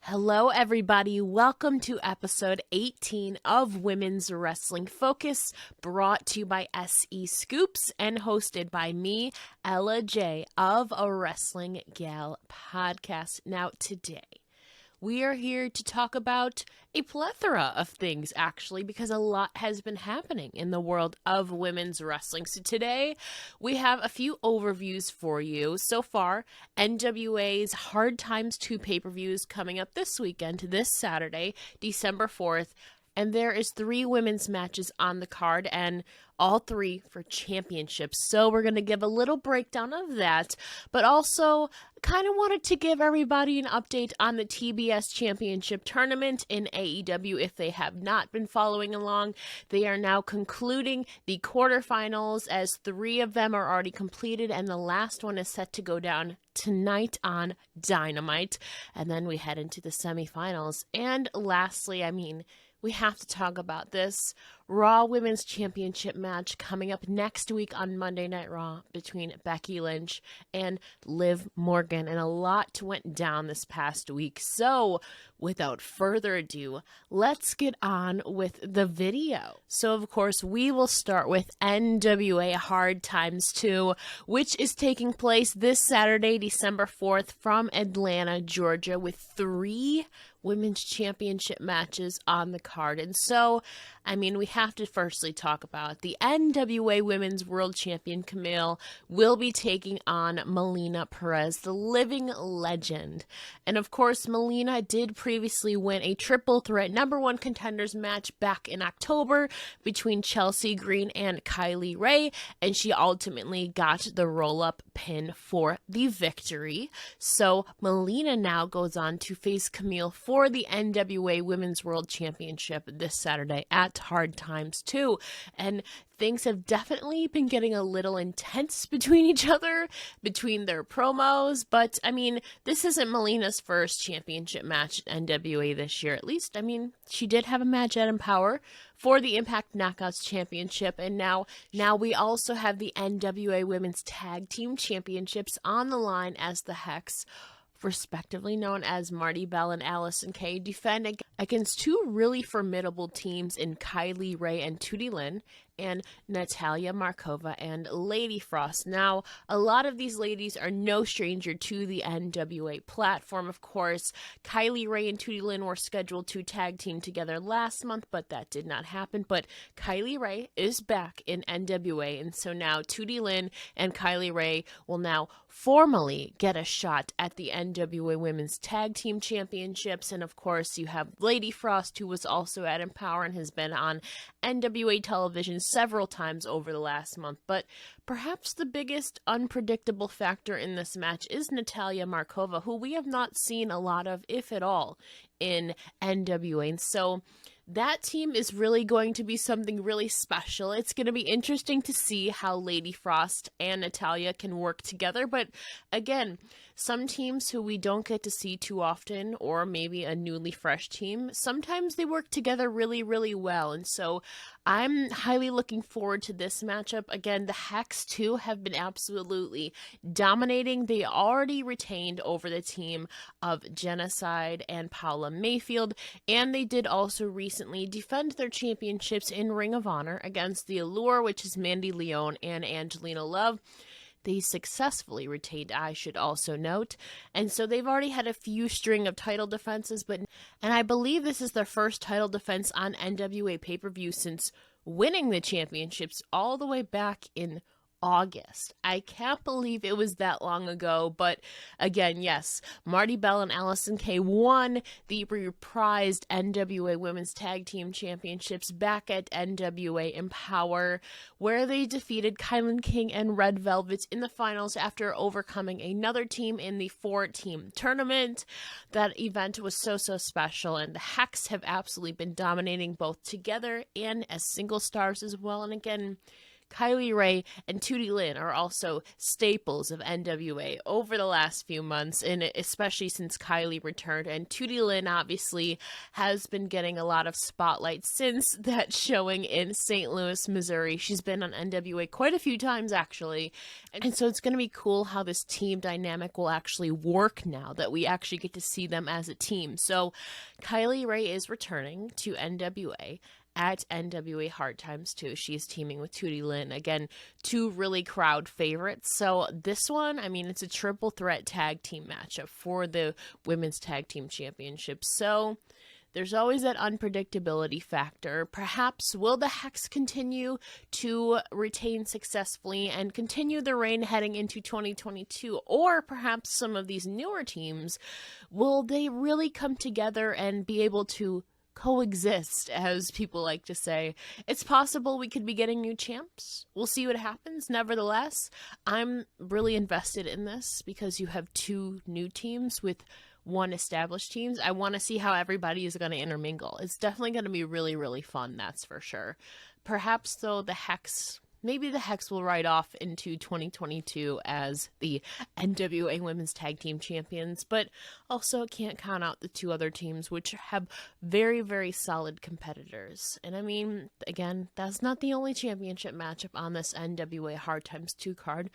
Hello, everybody. Welcome to episode 18 of Women's Wrestling Focus, brought to you by SEScoops and hosted by me, Ella J of a Wrestling Gal podcast. Now, today, we are here to talk about a plethora of things, actually, because a lot has been happening in the world of women's wrestling. So today, we have a few overviews for you. So far, NWA's Hard Times 2 pay-per-views coming up this weekend, this Saturday, December 4th. And there is 3 women's matches on the card, and all 3 for championships. So we're going to give a little breakdown of that, but also kind of wanted to give everybody an update on the TBS Championship Tournament in AEW if they have not been following along. They are now concluding the quarterfinals, as 3 of them are already completed, and the last one is set to go down tonight on Dynamite. And then we head into the semifinals. And lastly, we have to talk about this Raw Women's Championship match coming up next week on Monday Night Raw between Becky Lynch and Liv Morgan. And a lot went down this past week. So without further ado, let's get on with the video. So of course, we will start with NWA Hard Times 2, which is taking place this Saturday, December 4th from Atlanta, Georgia, with 3 women's championship matches on the card. And so, we have to firstly talk about the NWA Women's World Champion Camille will be taking on Melina Perez, the living legend. And of course, Melina did previously win a triple threat number 1 contenders match back in October between Chelsea Green and Kylie Ray, and she ultimately got the roll-up pin for the victory. So Melina now goes on to face Camille for the NWA Women's World Championship this Saturday at Hard Times 2. And things have definitely been getting a little intense between each other, between their promos, but this isn't Melina's first championship match at NWA this year, at least. She did have a match at Empower for the Impact Knockouts Championship, and now we also have the NWA Women's Tag Team Championships on the line as the Hex, respectively known as Marty Bell and Allison Kay, defend against 2 really formidable teams in Kylie Ray and Tootie Lynn, and Natalia Markova and Lady Frost. Now, a lot of these ladies are no stranger to the NWA platform, of course. Kylie Ray and Tootie Lynn were scheduled to tag team together last month, but that did not happen. But Kylie Ray is back in NWA, and so now Tootie Lynn and Kylie Ray will now formally get a shot at the NWA Women's Tag Team Championships. And of course, you have Lady Frost, who was also at Empower and has been on NWA television several times over the last month. But perhaps the biggest unpredictable factor in this match is Natalia Markova, who we have not seen a lot of, if at all, in NWA. And so that team is really going to be something really special. It's going to be interesting to see how Lady Frost and Natalia can work together. But again, some teams who we don't get to see too often, or maybe a newly fresh team, sometimes they work together really, really well. And so I'm highly looking forward to this matchup. Again, the Hex, too, have been absolutely dominating. They already retained over the team of Genocide and Paula Mayfield, and they did also recently defend their championships in Ring of Honor against the Allure, which is Mandy Leon and Angelina Love. They successfully retained, I should also note. And so they've already had a few string of title defenses, and I believe this is their first title defense on NWA pay-per-view since winning the championships all the way back in August. I can't believe it was that long ago, but again, yes, Marty Bell and Allison Kay won the reprised NWA Women's Tag Team Championships back at NWA Empower, where they defeated Kylan King and Red Velvet in the finals after overcoming another team in the 4-team tournament. That event was so special, and the Hex have absolutely been dominating both together and as single stars as well. And again, Kylie Ray and Tootie Lynn are also staples of NWA over the last few months, and especially since Kylie returned. And Tootie Lynn obviously has been getting a lot of spotlight since that showing in St. Louis, Missouri. She's been on NWA quite a few times, actually. And so it's going to be cool how this team dynamic will actually work now that we actually get to see them as a team. So Kylie Ray is returning to NWA at NWA Hard Times too. She's teaming with Tootie Lynn. Again, two really crowd favorites. So this one, I mean, it's a triple threat tag team matchup for the Women's Tag Team Championship. So there's always that unpredictability factor. Perhaps will the Hex continue to retain successfully and continue the reign heading into 2022? Or perhaps some of these newer teams, will they really come together and be able to coexist, as people like to say? It's possible we could be getting new champs. We'll see what happens. Nevertheless, I'm really invested in this because you have two new teams with one established teams. I want to see how everybody is going to intermingle. It's definitely going to be really, really fun, that's for sure. Perhaps, though, maybe the Hex will ride off into 2022 as the NWA Women's Tag Team Champions, but also can't count out the two other teams, which have very, very solid competitors. And I mean, again, that's not the only championship matchup on this NWA Hard Times 2 card.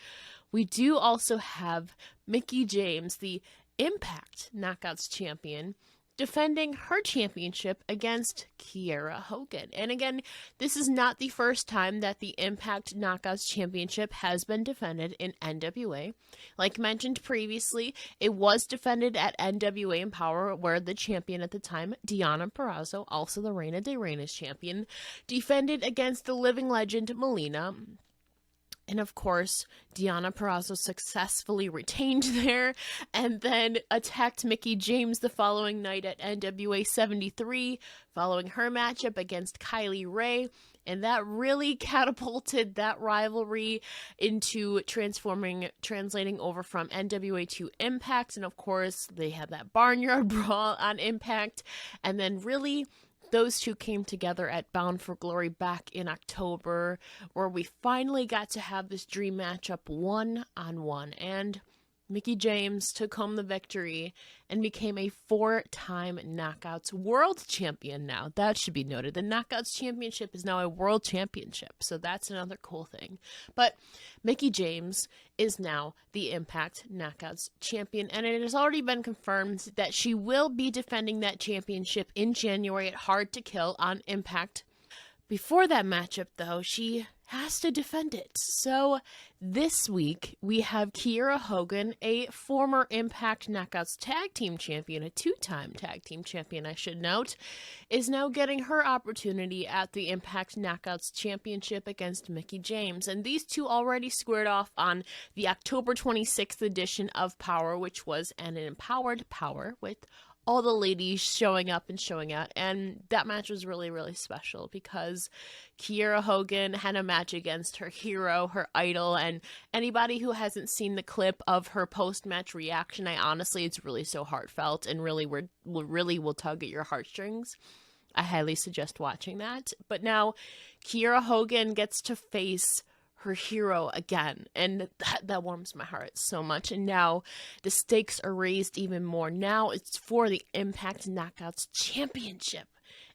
We do also have Mickie James, the Impact Knockouts champion, defending her championship against Kiera Hogan. And again, this is not the first time that the Impact Knockouts Championship has been defended in NWA. Like mentioned previously, it was defended at NWA Empower, where the champion at the time, Deonna Purrazzo, also the Reina de Reinas champion, defended against the living legend Melina. And of course, Deonna Purrazzo successfully retained there and then attacked Mickie James the following night at NWA 73 following her matchup against Kylie Ray. And that really catapulted that rivalry into translating over from NWA to Impact. And of course, they had that Barnyard Brawl on Impact. And then really, those two came together at Bound for Glory back in October, where we finally got to have this dream matchup one-on-one. And Mickie James took home the victory and became a 4-time Knockouts World Champion now. That should be noted. The Knockouts Championship is now a World Championship, so that's another cool thing. But Mickie James is now the Impact Knockouts Champion, and it has already been confirmed that she will be defending that championship in January at Hard to Kill on Impact. Before that matchup, though, she has to defend it. So this week, we have Kiera Hogan, a former Impact Knockouts Tag Team Champion, a 2-time Tag Team Champion, I should note, is now getting her opportunity at the Impact Knockouts Championship against Mickie James. And these two already squared off on the October 26th edition of Power, which was an empowered Power with all the ladies showing up and showing out. And that match was really, really special because Kiera Hogan had a match against her hero, her idol, and anybody who hasn't seen the clip of her post-match reaction, it's really so heartfelt and really will tug at your heartstrings. I highly suggest watching that. But now Kiera Hogan gets to face her hero again, and that warms my heart so much. And now the stakes are raised even more. Now it's for the Impact Knockouts Championship.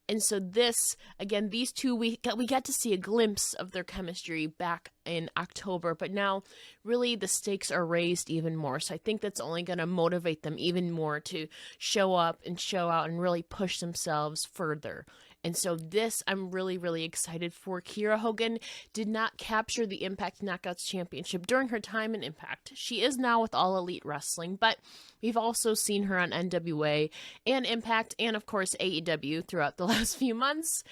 And so this, again, these two, we got to see a glimpse of their chemistry back in October, but now really the stakes are raised even more. So I think that's only going to motivate them even more to show up and show out and really push themselves further. And so this, I'm really, really excited for. Kiera Hogan did not capture the Impact Knockouts Championship during her time in Impact. She is now with All Elite Wrestling, but we've also seen her on NWA and Impact and, of course, AEW throughout the last few months.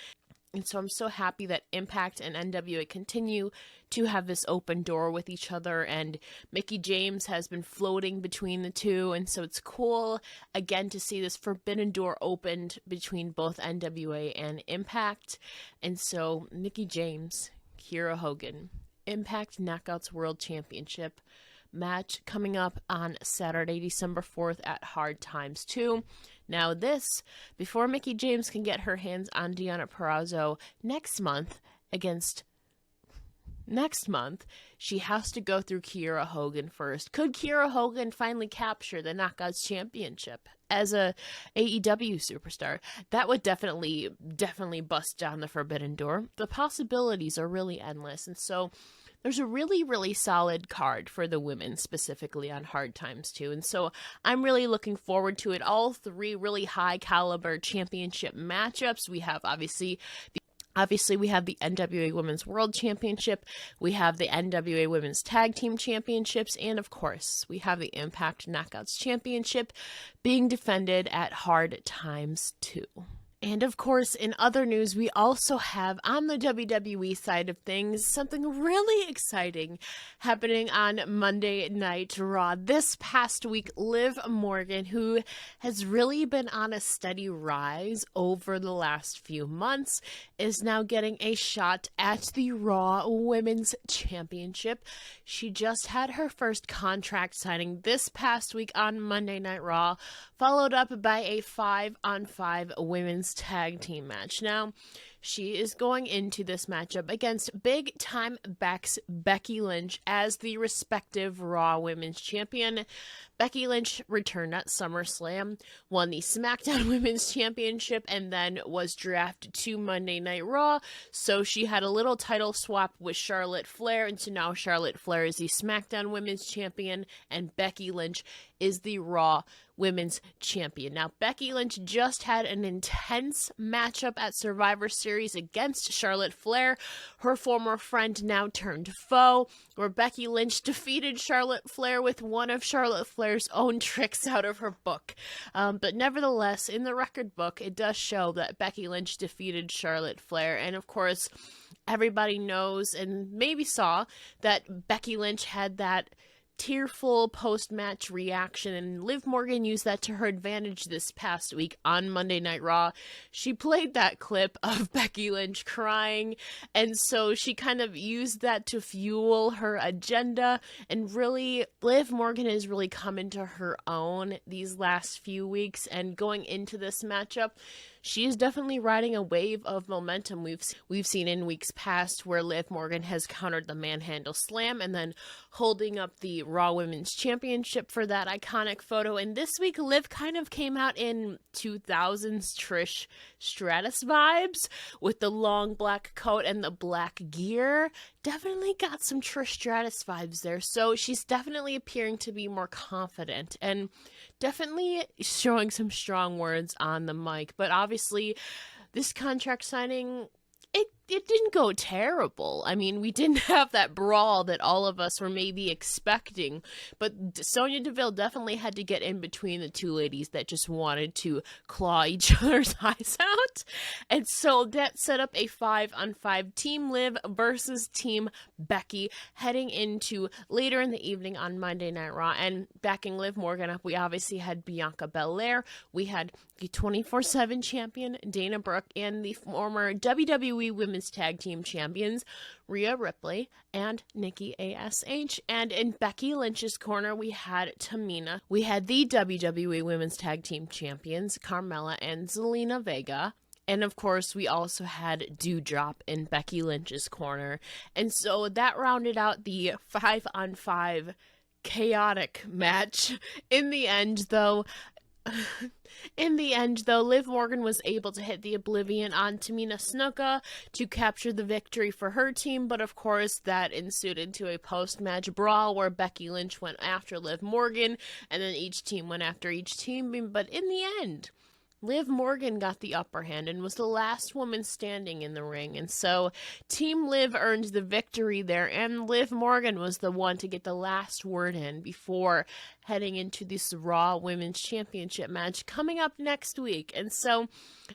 And so I'm so happy that Impact and NWA continue to have this open door with each other, and Mickie James has been floating between the two, and so it's cool, again, to see this forbidden door opened between both NWA and Impact. And so Mickie James, Kiera Hogan, Impact Knockouts World Championship match coming up on Saturday, December 4th at Hard Times 2. Now this, before Mickie James can get her hands on Deonna Purrazzo next month against next month, she has to go through Kiera Hogan first. Could Kiera Hogan finally capture the Knockouts Championship as a AEW superstar? That would definitely bust down the forbidden door. The possibilities are really endless, and so there's a really, really solid card for the women, specifically on Hard Times too. And so I'm really looking forward to it. All three really high caliber championship matchups. We have obviously we have the NWA Women's World Championship, we have the NWA Women's Tag Team Championships, and of course, we have the Impact Knockouts Championship being defended at Hard Times 2. And of course, in other news, we also have on the WWE side of things something really exciting happening on Monday Night Raw. This past week, Liv Morgan, who has really been on a steady rise over the last few months, is now getting a shot at the Raw Women's Championship. She just had her first contract signing this past week on Monday Night Raw, followed up by a 5-on-5 women's tag team match. Now, she is going into this matchup against big-time Becky Lynch as the respective Raw Women's Champion. Becky Lynch returned at SummerSlam, won the SmackDown Women's Championship, and then was drafted to Monday Night Raw. So she had a little title swap with Charlotte Flair, and so now Charlotte Flair is the SmackDown Women's Champion, and Becky Lynch is the Raw Women's Champion. Now, Becky Lynch just had an intense matchup at Survivor Series against Charlotte Flair, her former friend now turned foe, where Becky Lynch defeated Charlotte Flair with one of Charlotte Flair's own tricks out of her book. But nevertheless, in the record book, it does show that Becky Lynch defeated Charlotte Flair, and of course, everybody knows and maybe saw that Becky Lynch had that tearful post-match reaction, and Liv Morgan used that to her advantage this past week on Monday Night Raw. She played that clip of Becky Lynch crying, and so she kind of used that to fuel her agenda, and really, Liv Morgan has really come into her own these last few weeks, and going into this matchup, she is definitely riding a wave of momentum we've seen in weeks past, where Liv Morgan has countered the manhandle slam and then holding up the Raw Women's Championship for that iconic photo. And this week, Liv kind of came out in 2000s Trish Stratus vibes with the long black coat and the black gear. Definitely got some Trish Stratus vibes there. So she's definitely appearing to be more confident and definitely showing some strong words on the mic. But obviously, this contract signing, it didn't go terrible. I mean, we didn't have that brawl that all of us were maybe expecting, but Sonya Deville definitely had to get in between the two ladies that just wanted to claw each other's eyes out. And so that set up a 5-on-5 Team Liv versus Team Becky heading into later in the evening on Monday Night Raw. And backing Liv Morgan up, we obviously had Bianca Belair. We had the 24/7 champion Dana Brooke and the former WWE Women's Tag Team Champions Rhea Ripley and Nikki ASH. And in Becky Lynch's corner, we had Tamina. We had the WWE Women's Tag Team Champions Carmella and Zelina Vega. And of course, we also had Doudrop in Becky Lynch's corner. And so that rounded out the 5-on-5 chaotic match. In the end, though, Liv Morgan was able to hit the Oblivion on Tamina Snuka to capture the victory for her team, but of course that ensued into a post-match brawl where Becky Lynch went after Liv Morgan, and then each team went after each team, but in the end, Liv Morgan got the upper hand and was the last woman standing in the ring. And so Team Liv earned the victory there, and Liv Morgan was the one to get the last word in before heading into this Raw Women's Championship match coming up next week. And so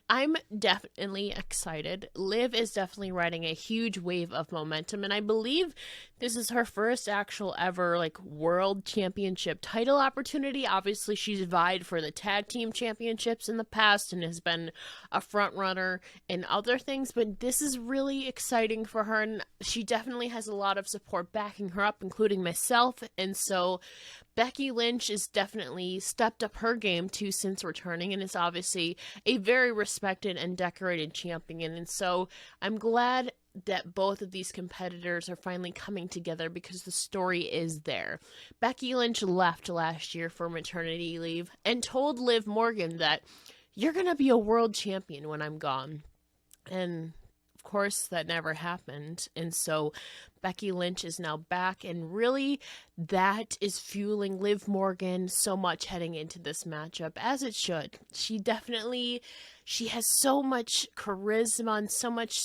I'm definitely excited. Liv is definitely riding a huge wave of momentum, and I believe this is her first actual ever world championship title opportunity. Obviously, she's vied for the tag team championships in the past and has been a front runner in other things, but this is really exciting for her, and she definitely has a lot of support backing her up, including myself. And so Becky Lynch has definitely stepped up her game too since returning, and is obviously a very respected and decorated champion. And so I'm glad that both of these competitors are finally coming together because the story is there. Becky Lynch left last year for maternity leave and told Liv Morgan that you're going to be a world champion when I'm gone. And of course, that never happened. And so Becky Lynch is now back, and really that is fueling Liv Morgan so much heading into this matchup, as it should. She has so much charisma and so much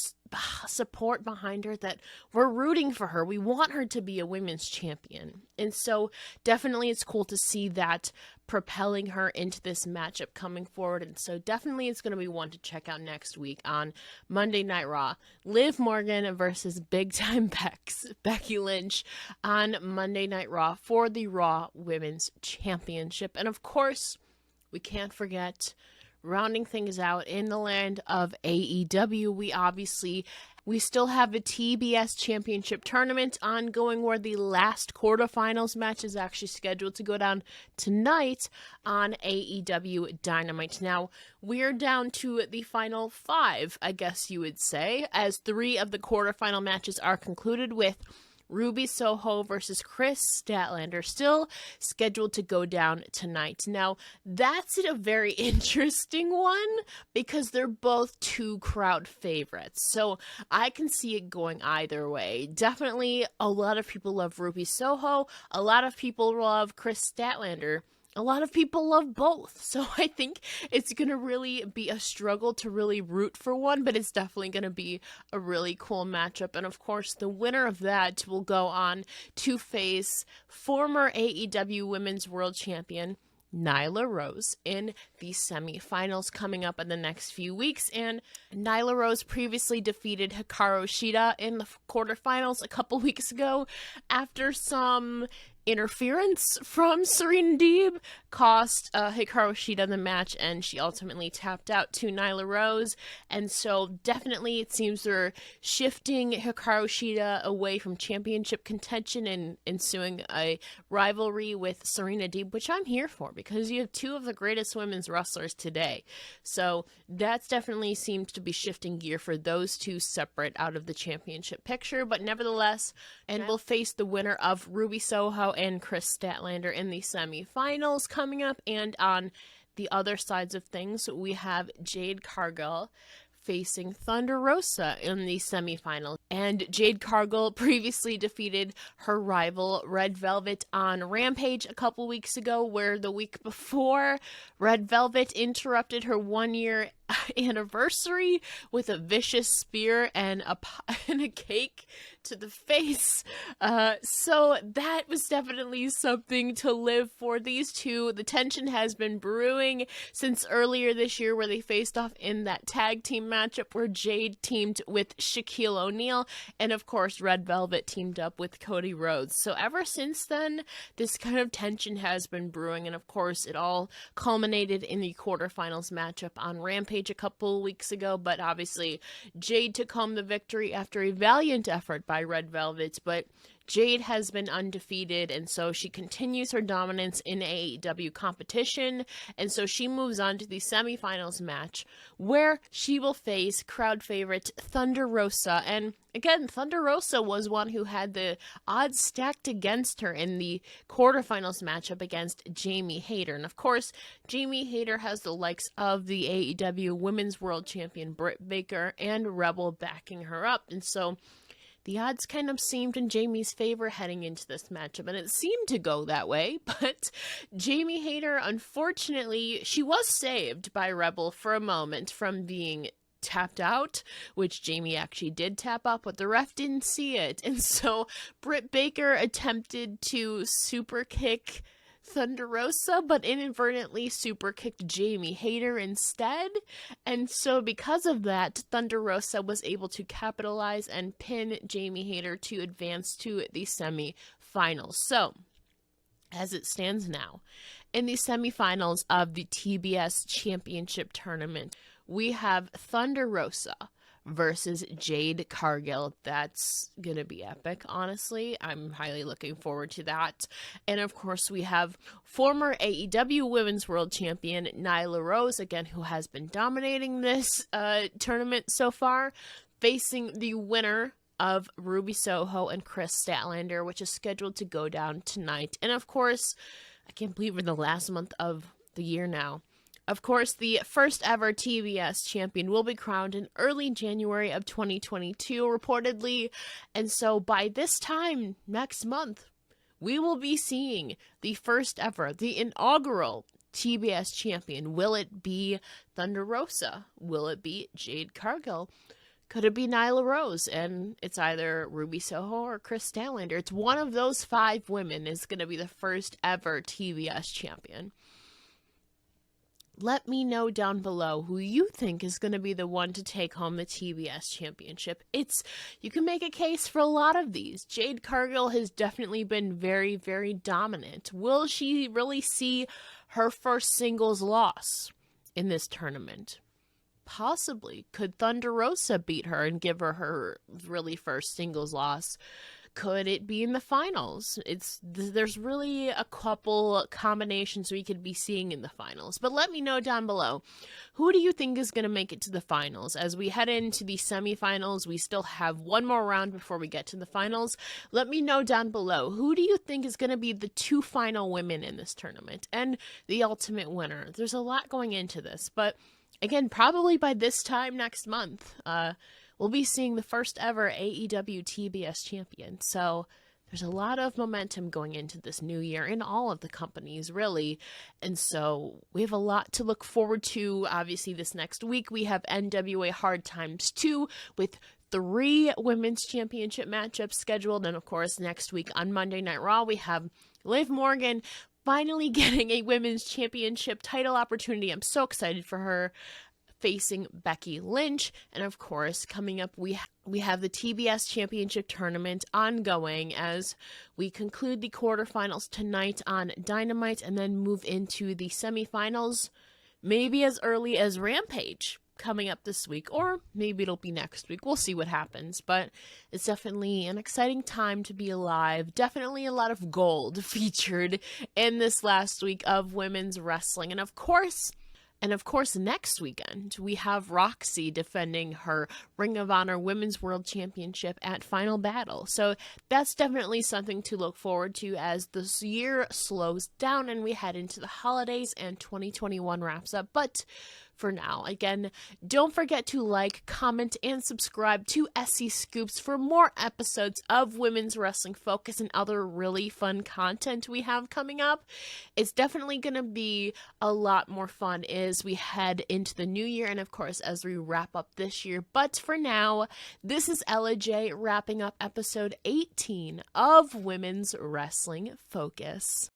support behind her that we're rooting for her. We want her to be a women's champion. And so definitely it's cool to see that propelling her into this matchup coming forward. And so definitely it's going to be one to check out next week on Monday Night Raw. Liv Morgan versus Big Time Becky Lynch on Monday Night Raw for the Raw Women's Championship. And of course, we can't forget, rounding things out in the land of AEW, we still have the TBS Championship Tournament ongoing, where the last quarterfinals match is actually scheduled to go down tonight on AEW Dynamite. Now, we're down to the final 5, I guess you would say, as 3 of the quarterfinal matches are concluded, with Ruby Soho versus Chris Statlander still scheduled to go down tonight. Now, that's a very interesting one because they're both 2 crowd favorites. So I can see it going either way. Definitely a lot of people love Ruby Soho. A lot of people love Chris Statlander. A lot of people love both, so I think it's going to really be a struggle to really root for one, but it's definitely going to be a really cool matchup. And of course, the winner of that will go on to face former AEW Women's World Champion Nyla Rose in the semifinals coming up in the next few weeks. And Nyla Rose previously defeated Hikaru Shida in the quarterfinals a couple weeks ago after some interference from Serena Deeb cost Hikaru Shida the match, and she ultimately tapped out to Nyla Rose. And so definitely it seems they're shifting Hikaru Shida away from championship contention and ensuing a rivalry with Serena Deeb, which I'm here for because you have 2 of the greatest women's wrestlers today. So that's definitely seems to be shifting gear for those 2 separate out of the championship picture. But nevertheless, and we'll face the winner of Ruby Soho and Chris Statlander in the semifinals coming up. And on the other sides of things, we have Jade Cargill facing Thunder Rosa in the semifinals. And Jade Cargill previously defeated her rival Red Velvet on Rampage a couple weeks ago, where the week before, Red Velvet interrupted her 1-year anniversary with a vicious spear and a cake to the face. So that was definitely something to live for. These 2, the tension has been brewing since earlier this year, where they faced off in that tag team matchup where Jade teamed with Shaquille O'Neal, and of course Red Velvet teamed up with Cody Rhodes. So ever since then, this kind of tension has been brewing, and of course it all culminated in the quarterfinals matchup on Rampage a couple weeks ago. But obviously Jade took home the victory after a valiant effort by Red Velvet, but Jade has been undefeated, and so she continues her dominance in AEW competition, and so she moves on to the semifinals match, where she will face crowd favorite Thunder Rosa. And again, Thunder Rosa was one who had the odds stacked against her in the quarterfinals matchup against Jamie Hayter. And of course, Jamie Hayter has the likes of the AEW Women's World Champion Britt Baker and Rebel backing her up, and so the odds kind of seemed in Jamie's favor heading into this matchup, and it seemed to go that way, but Jamie Hayter, unfortunately, she was saved by Rebel for a moment from being tapped out, which Jamie actually did tap out, but the ref didn't see it, and so Britt Baker attempted to super kick Thunder Rosa, but inadvertently super kicked Jamie Hayter instead. And so because of that, Thunder Rosa was able to capitalize and pin Jamie Hayter to advance to the semifinals. So as it stands now, in the semifinals of the TBS Championship Tournament, we have Thunder Rosa versus Jade Cargill. That's gonna be epic, honestly. I'm highly looking forward to that. And of course, we have former AEW Women's World Champion Nyla Rose, again, who has been dominating this tournament so far, facing the winner of Ruby Soho and Chris Statlander, which is scheduled to go down tonight. And of course, I can't believe we're in the last month of the year now. Of course, the first ever TBS champion will be crowned in early January of 2022, reportedly. And so by this time next month, we will be seeing the first ever, the inaugural TBS champion. Will it be Thunder Rosa? Will it be Jade Cargill? Could it be Nyla Rose? And it's either Ruby Soho or Chris Statlander. It's one of those 5 women is going to be the first ever TBS champion. Let me know down below who you think is going to be the one to take home the TBS championship. You can make a case for a lot of these. Jade Cargill has definitely been very, very dominant. Will she really see her first singles loss in this tournament? Possibly. Could Thunder Rosa beat her and give her really first singles loss? Could it be in the finals? There's really a couple combinations we could be seeing in the finals. But let me know down below, who do you think is going to make it to the finals? As we head into the semifinals, we still have one more round before we get to the finals. Let me know down below, who do you think is going to be the 2 final women in this tournament and the ultimate winner? There's a lot going into this, but again, probably by this time next month, we'll be seeing the first ever AEW TBS champion. So there's a lot of momentum going into this new year in all of the companies, really. And so we have a lot to look forward to. Obviously, this next week, we have NWA Hard Times 2 with 3 women's championship matchups scheduled. And of course, next week on Monday Night Raw, we have Liv Morgan finally getting a women's championship title opportunity. I'm so excited for her, facing Becky Lynch. And of course, coming up, we have the TBS Championship Tournament ongoing as we conclude the quarterfinals tonight on Dynamite and then move into the semifinals, maybe as early as Rampage coming up this week, or maybe it'll be next week. We'll see what happens, but it's definitely an exciting time to be alive. Definitely a lot of gold featured in this last week of women's wrestling. And of course, next weekend, we have Roxy defending her Ring of Honor Women's World Championship at Final Battle. So that's definitely something to look forward to as this year slows down and we head into the holidays and 2021 wraps up. But for now, again, don't forget to like, comment, and subscribe to SEScoops for more episodes of Women's Wrestling Focus and other really fun content we have coming up. It's definitely going to be a lot more fun as we head into the new year and, of course, as we wrap up this year. But for now, this is Ella J wrapping up episode 18 of Women's Wrestling Focus.